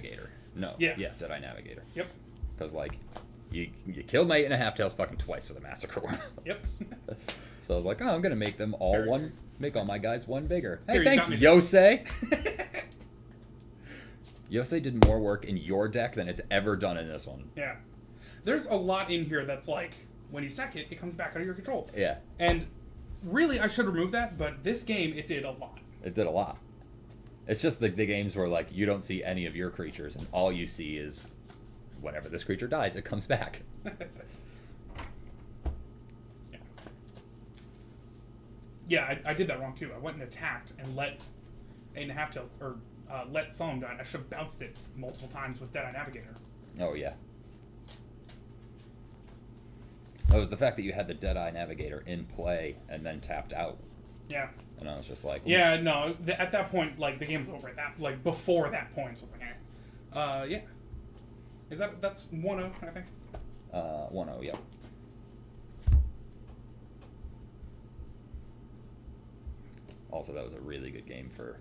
Navigator. No. Yeah. Yeah, Deadeye Navigator. Yep. Because, like, you killed my 8.5 tails fucking twice with a Massacre Worm. Yep. So I was like, oh, I'm going to make them all one, make all my guys one bigger. Hey, Here, thanks, you Yosei! Yosei did more work in your deck than it's ever done in this one. Yeah. There's a lot in here that's like, when you sack it, it comes back under your control. Yeah. And really, I should remove that, but this game, it did a lot. It did a lot. It's just the games where, like, you don't see any of your creatures, and all you see is whenever this creature dies, it comes back. Yeah, I did that wrong too. I went and attacked and let 8.5 tails, or let Solemn die. I should have bounced it multiple times with Deadeye Navigator. Oh, yeah. It was the fact that you had the Deadeye Navigator in play and then tapped out. Yeah. And I was just like... Yeah, no, at that point, like, the game was over. At that, like, before that point, so I was like, yeah. That's 1-0, I think? 1-0, yeah. Also, that was a really good game for...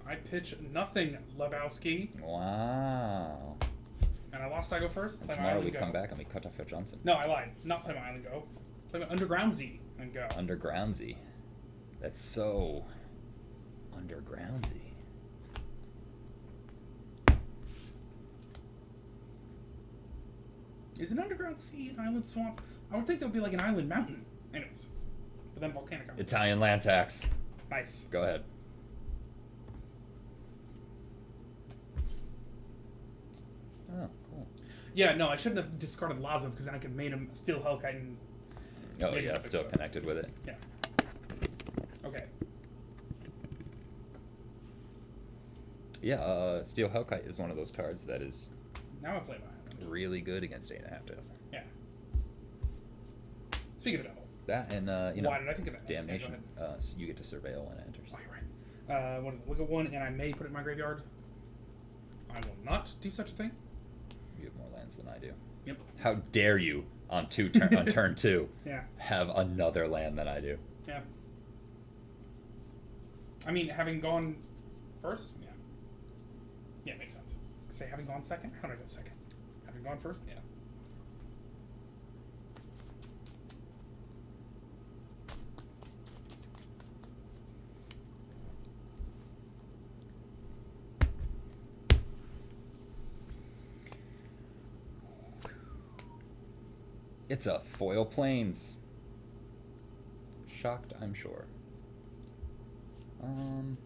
I pitch nothing, Lebowski. Wow. And I lost, I go first. And tomorrow we come back and we cut off at Johnson. No, I lied. Not play my island go. Play my Undergroundsy and go. Undergroundsy. That's so... Undergroundsy. Is an underground sea an island swamp? I would think that would be like an island mountain. Anyways. But then volcanic island. Italian land tax. Nice. Go ahead. Oh, cool. Yeah, no, I shouldn't have discarded Lazav because then I could made him Steel Hellkite and... Oh, yeah, still connected with it. Yeah. Okay. Yeah, Steel Hellkite is one of those cards that is... Now I play my island. Really good against 8.5 tails. Yeah. Speaking of the devil. That and, you know... Why did I think of that? Damnation. So you get to surveil when it enters. Oh, you're right. What is it? Look at one, and I may put it in my graveyard. I will not do such a thing. You have more lands than I do. Yep. How dare you, on turn 2, yeah. have another land than I do. Yeah. I mean, having gone first? Yeah. Yeah, it makes sense. Say having gone second? How did I go second? Having gone first? Yeah. It's a foil plains. Shocked, I'm sure. Playing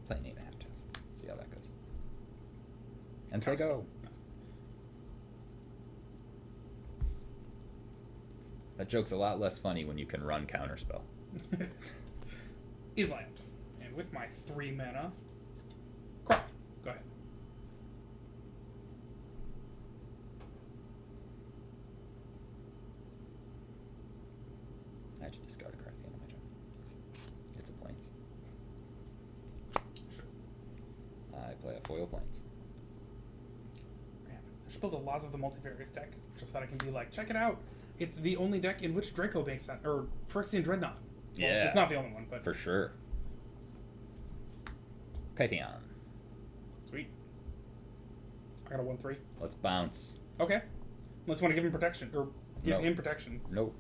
8.5 tails. See how that goes. And say go. That joke's a lot less funny when you can run counterspell. Island. And with my 3 mana, cry. Go ahead. I had to discard a card at the end of my turn. It's a plains. Sure. I play a foil plains. Man, I should build a Laws of the Multivarious deck, just that I can be like, check it out. It's the only deck in which Draco makes sense, or Phyrexian Dreadnought. Well, Yeah. it's not the only one, but... For sure. Kytheon. Sweet. I got a 1/3. Let's bounce. Okay. Unless you want to give him protection, or give Nope. him protection. Nope.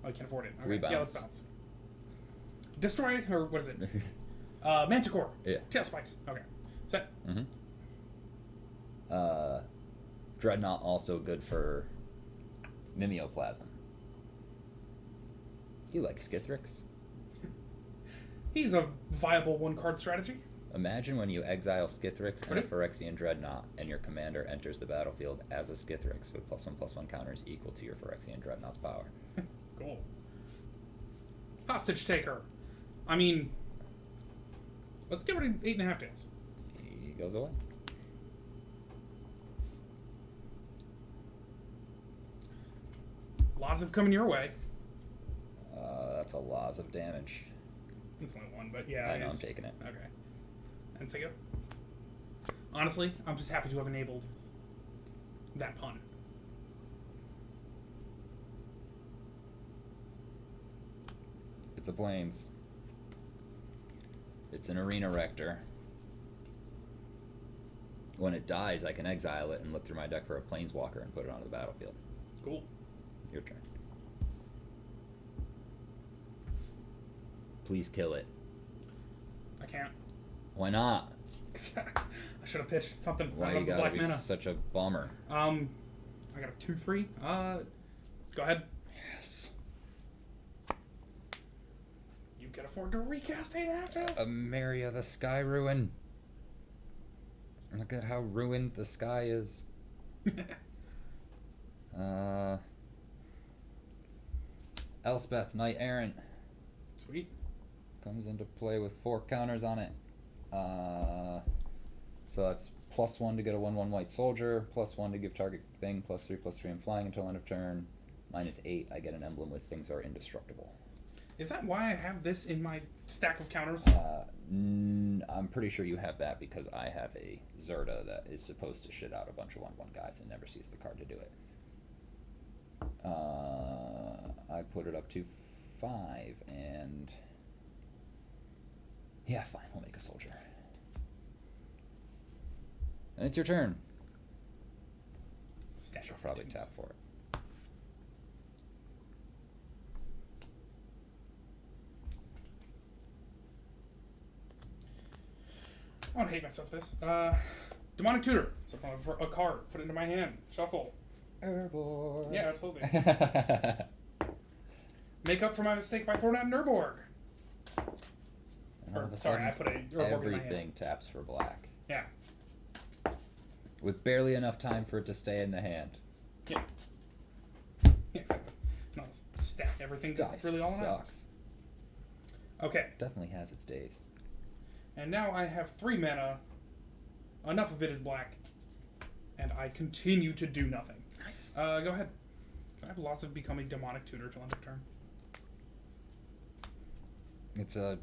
Oh, you can't afford it. Okay. Rebounce. Yeah, let's bounce. Destroy, or what is it? Manticore. Yeah. Tail Spikes. Okay. Set. Mm-hmm. Dreadnought also good for Mimeoplasm. You like Skithrix? He's a viable 1-card strategy. Imagine when you exile Skithrix and a Ready? Phyrexian Dreadnought, and your commander enters the battlefield as a Skithrix with +1/+1 counters equal to your Phyrexian Dreadnought's power. Cool. Hostage Taker. I mean, let's get rid of 8.5 days. He goes away. Laws of coming your way. That's a loss of damage. It's only 1, but yeah. I know, it is. I'm taking it. Okay. And Sega. Honestly, I'm just happy to have enabled that pun. It's a plains. It's an arena rector. When it dies, I can exile it and look through my deck for a planeswalker and put it onto the battlefield. Cool. Your turn. Please kill it. I can't. Why not? I should have pitched something. Why you gotta be such a bummer? I got a 2/3. Go ahead. Yes. You can afford to recast 8 actors. Maria the Sky Ruin. Look at how ruined the sky is. Elspeth, Knight Errant. Sweet. Comes into play with 4 counters on it. So that's +1 to get a 1/1 white soldier, +1 to give target thing, +3/+3 and flying until end of turn. -8, I get an emblem with things are indestructible. Is that why I have this in my stack of counters? I'm pretty sure you have that because I have a Zerta that is supposed to shit out a bunch of 1/1 guys and never sees the card to do it. I put it up to 5 and... Yeah, fine, we'll make a soldier. And it's your turn. Stack Should probably tap for it. I want to hate myself this. Demonic Tutor. So for a card. Put it into my hand. Shuffle. Urborg. Yeah, absolutely. Make up for my mistake by throwing out an Urborg. All of a Sorry, sudden, I put a Urborg in my hand. everything taps for black. Yeah. With barely enough time for it to stay in the hand. Yeah. Yeah, exactly. No, stack everything. That's really all it sucks. Okay. Definitely has its days. And now I have 3 mana. Enough of it is black. And I continue to do nothing. Nice. Go ahead. Can I have lots of becoming Demonic Tutor till end of turn? It's a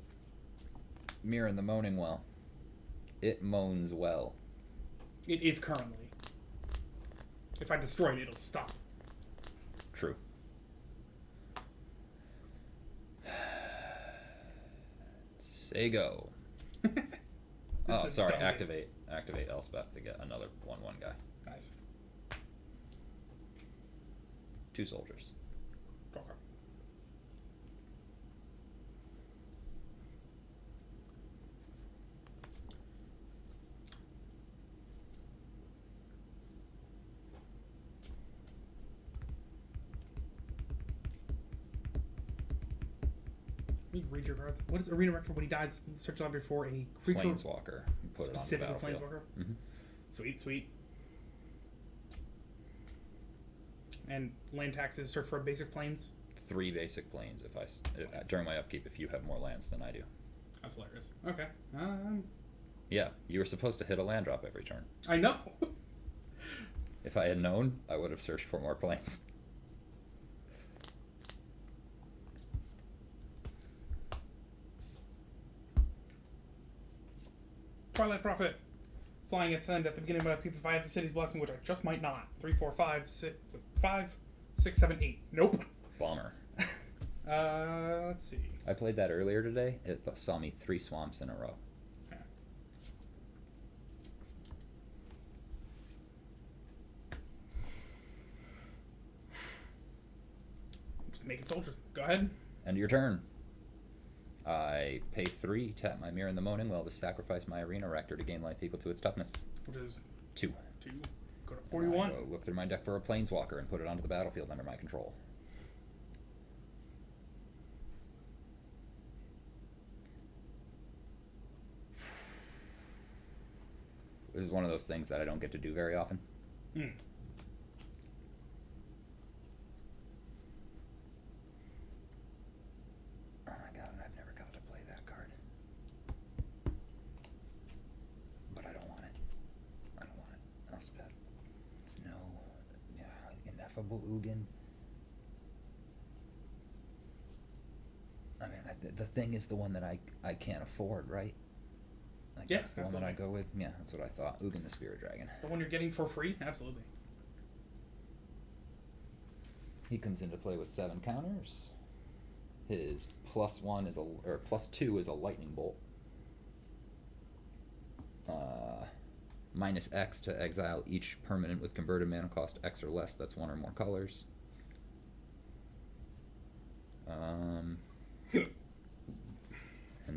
mirror in the moaning well. It moans well. It is currently. If I destroy it, it'll stop. True. Say go. Oh, sorry. Activate Elspeth to get another 1/1 guy. Nice. 2 soldiers. Draw card. Read your cards. What is Arena Rector when he dies? Search library for a creature. Planeswalker. Put Specifically it on the battlefield. Planeswalker? Mm-hmm. Sweet, sweet. And land taxes, search for a basic planes. 3 basic planes if during my upkeep if you have more lands than I do. That's hilarious. Okay. Yeah, you were supposed to hit a land drop every turn. I know. If I had known, I would have searched for more planes. Twilight Prophet. Flying its end at the beginning of my upkeep if I have the city's blessing, which I just might not. 3, 4, 5, 6, 7, 8. Nope. Bummer. Let's see. I played that earlier today. It saw me 3 swamps in a row. Okay. Just make it soldiers. Go ahead. End of your turn. I pay 3, tap my Mirror in the Moaning Well to sacrifice my Arena Rector to gain life equal to its toughness. Which is 2. 2. Go to 41. Go look through my deck for a Planeswalker and put it onto the battlefield under my control. This is one of those things that I don't get to do very often. Mm. Oh my god, I've never got to play that card. But I don't want it. I don't want it. Elspeth. No. Yeah, Ineffable Ugin. I mean, the thing is the one that I can't afford, right? Like Yeah, that's the one that I go with. Yeah, that's what I thought. Ugin the Spirit Dragon. The one you're getting for free? Absolutely. He comes into play with 7 counters. His +1 is +2 is a lightning bolt. -X to exile each permanent with converted mana cost X or less. That's 1 or more colors. And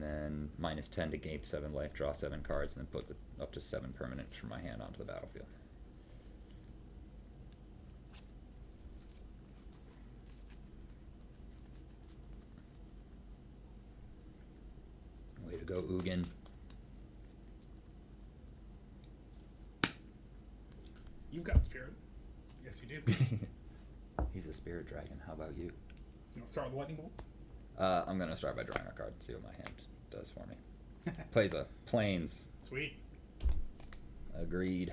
then -10 to gain 7 life, draw 7 cards, and then put up to 7 permanents from my hand onto the battlefield. Way to go, Ugin. You've got spirit. Yes, you do. He's a spirit dragon. How about you? You want to start with the lightning bolt? I'm going to start by drawing a card and see what my hand does for me. Plays a Plains. Sweet. Agreed.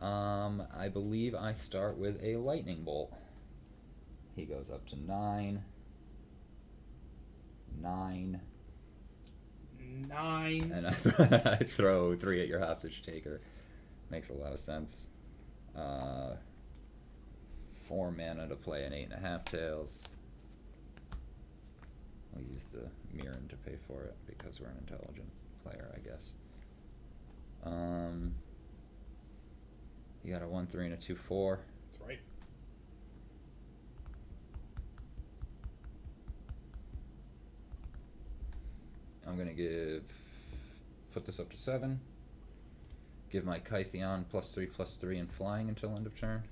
I believe I start with a lightning bolt. He goes up to 9. 9. 9. And I throw 3 at your hostage taker. Makes a lot of sense. 4 mana to play an 8.5 tails. We'll use the Mirren to pay for it because we're an intelligent player, I guess. You got a 1/3 and a 2/4. That's right. I'm gonna put this up to 7. Give my Kytheon +3/+3 and flying until end of turn.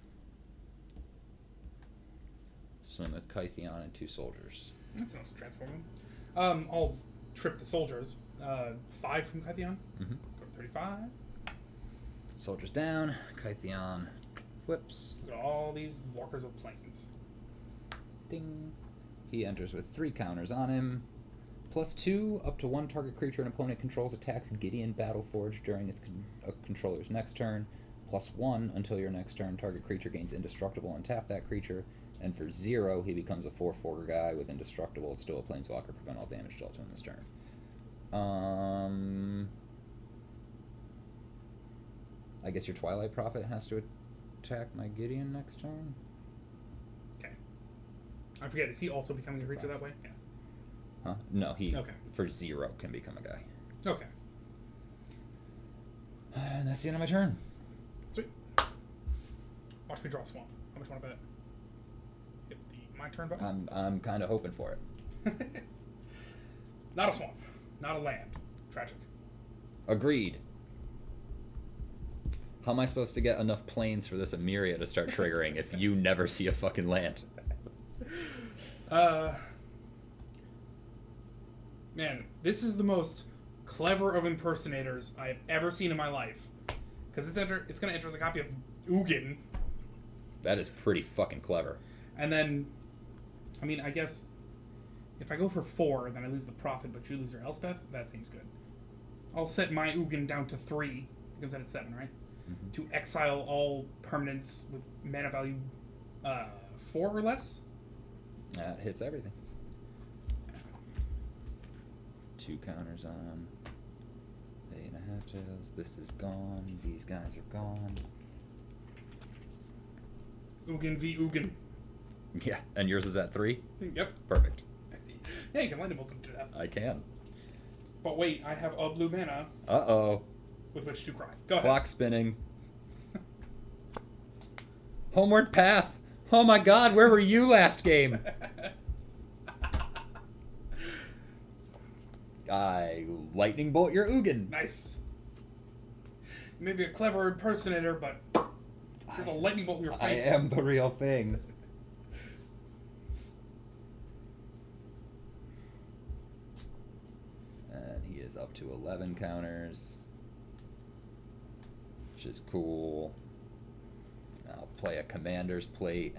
Swim with Kytheon and 2 soldiers. That's enough to transform them. I'll trip the soldiers. 5 from Kytheon. Mm-hmm. Go to 35. Soldiers down. Kytheon flips. Look at all these Walkers of Plains. Ding. He enters with 3 counters on him. +2, up to 1 target creature an opponent controls attacks Gideon Battleforge during its controller's next turn. +1, until your next turn, target creature gains indestructible and tap that creature. And for 0, he becomes a 4/4 guy with indestructible. It's still a planeswalker, prevent all damage dealt to him this turn. I guess your Twilight Prophet has to attack my Gideon next turn? Okay. I forget, is he also becoming a creature that way? Yeah. Huh? No, he, Okay. for 0, can become a guy. Okay. And that's the end of my turn. Sweet. Watch me draw a swamp. How much want to bet? Hit the my turn button? I'm kind of hoping for it. Not a swamp. Not a land. Tragic. Agreed. How am I supposed to get enough planes for this Emeria to start triggering if you never see a fucking land? Man, this is the most clever of impersonators I have ever seen in my life. Because it's going to enter as a copy of Ugin. That is pretty fucking clever. And then, I mean, I guess if I go for 4, then I lose the Prophet, but you lose your Elspeth. That seems good. I'll set my Ugin down to 3. It comes out at 7, right? Mm-hmm. To exile all permanents with mana value 4 or less. That hits everything. 2 counters on 8.5 tails. This is gone. These guys are gone. Ugin v. Ugin. Yeah, and yours is at 3? Yep. Perfect. Yeah, you can lightning bolt them to death. I can. But wait, I have a blue mana Uh-oh. with which to cry. Go ahead. Clock spinning. Homeward Path. Oh my god, where were you last game? I lightning bolt your Ugin. Nice. You may be a clever impersonator, but there's a lightning bolt in your face. I am the real thing. And he is up to 11 counters, which is cool. I'll play a Commander's Plate.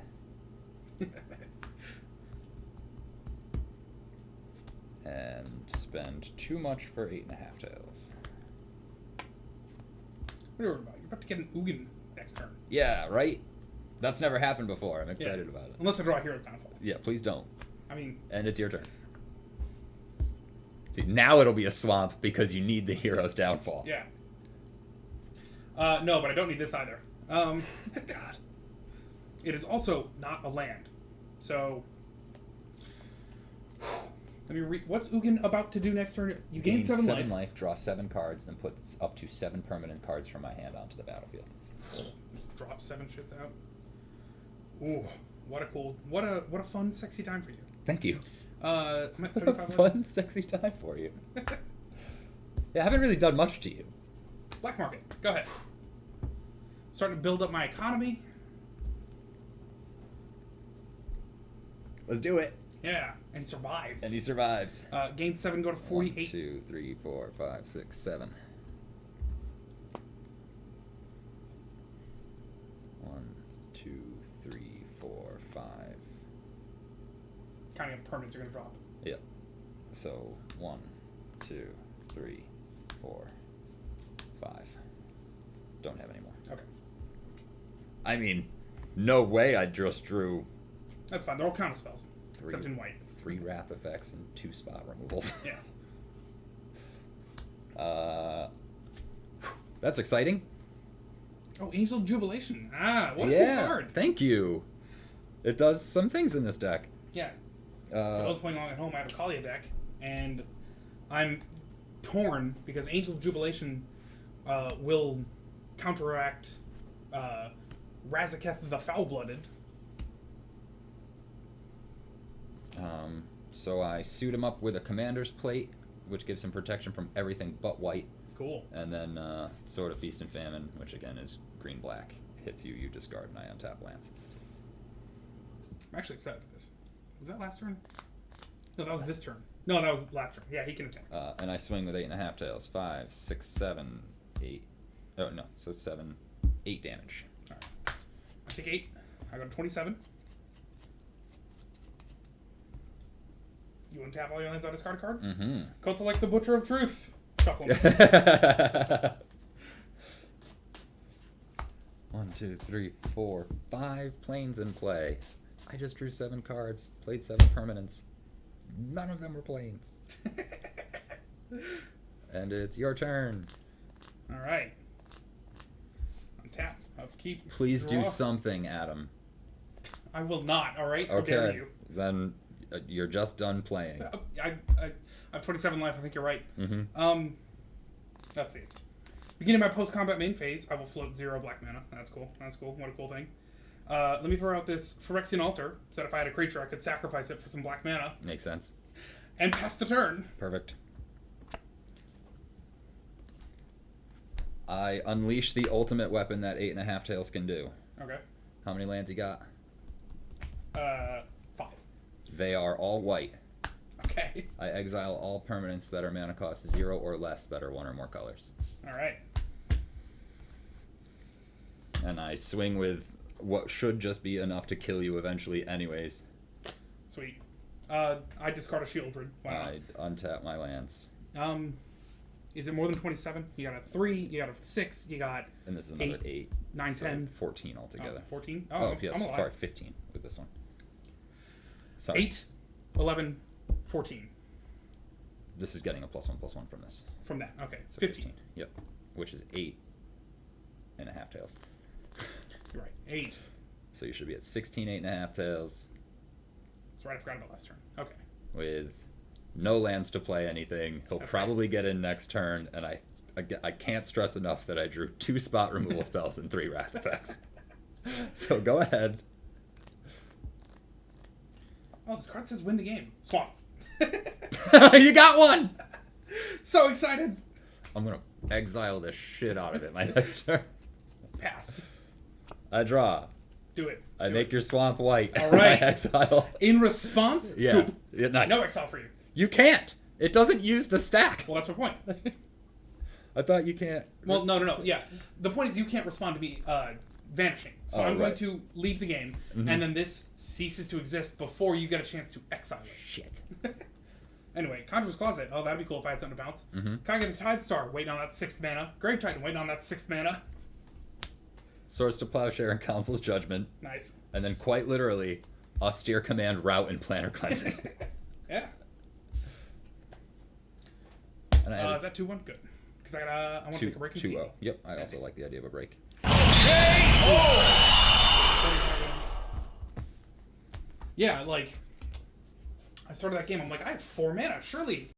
And spend too much for 8.5 tails. What are you worried about? You're about to get an Ugin next turn. Yeah, right? That's never happened before. I'm excited about it. Unless I draw Hero's Downfall. Yeah, please don't. I mean... And it's your turn. See, now it'll be a swamp because you need the hero's downfall. Yeah. No, but I don't need this either. God. It is also not a land. So... Let me read. What's Ugin about to do next turn? You gain 7 life. Draw 7 cards, then put up to 7 permanent cards from my hand onto the battlefield. Just drop 7 shits out. Ooh, what a fun, sexy time for you. Thank you. I'm at What 35 a fun, sexy time for you. Yeah, I haven't really done much to you. Black market. Go ahead. Starting to build up my economy. Let's do it. Yeah, and he survives. And he survives. Gain 7, go to 48. 1, 2, 3, 4, 5, 6, 7. 1, 2, 3, 4, 5. Counting up permanents are going to drop. Yep. So 1, 2, 3, 4, 5. Don't have any more. Okay. I mean, no way I just drew That's fine. They're all counter spells. Except in white. 3 wrath effects and 2 spot removals. Yeah. That's exciting. Oh, Angel of Jubilation. Ah, what a cool card. Thank you. It does some things in this deck. Yeah. For those playing along at home, I have a Kalia deck, and I'm torn because Angel of Jubilation will counteract Razaketh the Foul-Blooded. So I suit him up with a commander's plate, which gives him protection from everything but white. Cool. And then Sword of Feast and Famine, which again is green-black. Hits you, you discard, and I untap lands. I'm actually excited for this. Was that last turn? No, that was this turn. No, that was last turn. Yeah, he can attack. And I swing with 8.5 tails. 5, 6, 7, 8. Oh, no. So 7, 8 damage. All right. I take 8. I go to 27. You untap all your lands, I discard a card? Mm-hmm. Code select the Butcher of Truth. Shuffle them. 1, 2, 3, 4, 5 planes in play. I just drew 7 cards, played 7 permanents. None of them were planes. And it's your turn. All right. Untap. Upkeep. Please Draw. do something, Adam. I will not, all right? How Okay. dare you? Then you're just done playing. I have 27 life. I think you're right. Mm-hmm. Let's see. Beginning my post-combat main phase, I will float 0 black mana. That's cool. That's cool. What a cool thing. Let me throw out this Phyrexian Altar, so that if I had a creature, I could sacrifice it for some black mana. Makes sense. And pass the turn. Perfect. I unleash the ultimate weapon that 8.5 tails can do. Okay. How many lands you got? 5. They are all white. Okay. I exile all permanents that are mana cost 0 or less that are 1 or more colors. All right. And I swing with what should just be enough to kill you eventually anyways. Sweet. I discard a Shieldred. Wow. I untap my lands. Is it more than 27? You got a 3, you got a 6, you got... And this is another 8. 9, so 10. 14 altogether. 14? Oh, yes. I'm alive. Sorry, 15 with this one. Sorry. 8, 11, 14. This is getting a +1/+1 from this. From that, okay. So 15. Yep. Which is 8.5 tails. You're right. 8. So you should be at 16 8.5 tails That's right, I forgot about last turn. Okay. with no lands to play anything. He'll That's probably get in next turn, and I can't stress enough that I drew 2 spot removal spells and 3 wrath effects. So go ahead. Oh, this card says win the game. Swamp. You got one! So excited. I'm going to exile the shit out of it my next turn. Pass. I draw. Do it. I Do make it. your swamp white. All right. I exile. In response, Yeah. scoop. Yeah, nice. No exile for you. You can't. It doesn't use the stack. Well, that's my point. I thought you can't. Well, no. Yeah. The point is you can't respond to me vanishing. So Oh, I'm going right. to leave the game, and then this ceases to exist before you get a chance to exile it. Shit. Anyway, Conjurer's Closet. Oh, that'd be cool if I had something to bounce. Kage the Tide Star, waiting on that 6th mana. Grave Titan, waiting on that 6th mana. Swords to Plowshare and Council's Judgment. Nice. And then quite literally, Austere Command, Route, and Planner Cleansing. Yeah. And I Is that 2-1? Good. Because I want to make a break. 2-0. Yep, I Nice. also like the idea of a break. Yeah, like, I started that game, I'm like, I have 4 mana. Surely